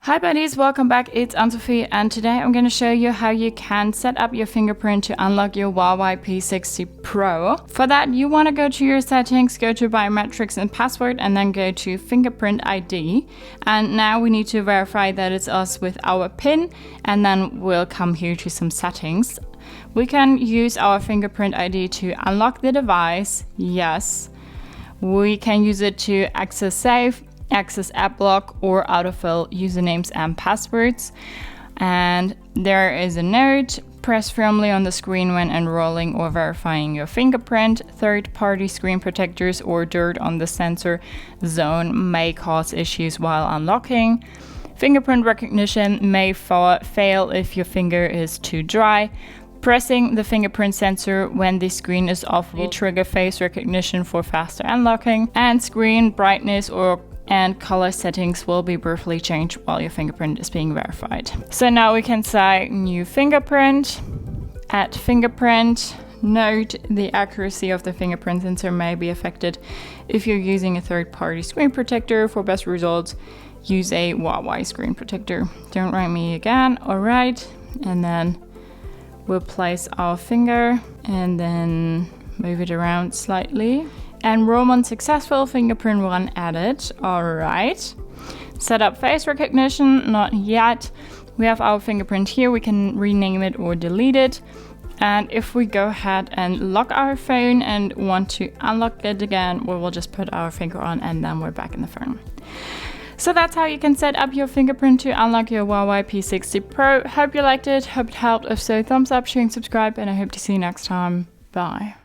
Hi buddies, welcome back. It's Anne-Sophie and today I'm going to show you how you can set up your fingerprint to unlock your Huawei P60 Pro. For that, you want to go to your settings, go to biometrics and password, and then go to fingerprint ID. And now we need to verify that it's us with our PIN, and then we'll come here to some settings. We can use our fingerprint ID to unlock the device, yes. We can use it to access safe, access app block, or autofill usernames and passwords. And there is a note: press firmly on the screen when enrolling or verifying your fingerprint. Third-party screen protectors or dirt on the sensor zone may cause issues while unlocking. Fingerprint recognition may fail if your finger is too dry. Pressing the fingerprint sensor when the screen is off will trigger face recognition for faster unlocking, and screen brightness and color settings will be briefly changed while your fingerprint is being verified. So now we can say new fingerprint, add fingerprint. Note: the accuracy of the fingerprint sensor may be affected if you're using a third-party screen protector. For best results, use a Huawei screen protector. Don't write me again. All right, and then we'll place our finger and then move it around slightly. Enrollment successful, fingerprint one added. Alright. Set up face recognition, not yet. We have our fingerprint here, we can rename it or delete it. And if we go ahead and lock our phone and want to unlock it again, we will just put our finger on and then we're back in the phone. So that's how you can set up your fingerprint to unlock your Huawei P60 Pro. Hope you liked it, hope it helped. If so, thumbs up, share and subscribe, and I hope to see you next time. Bye.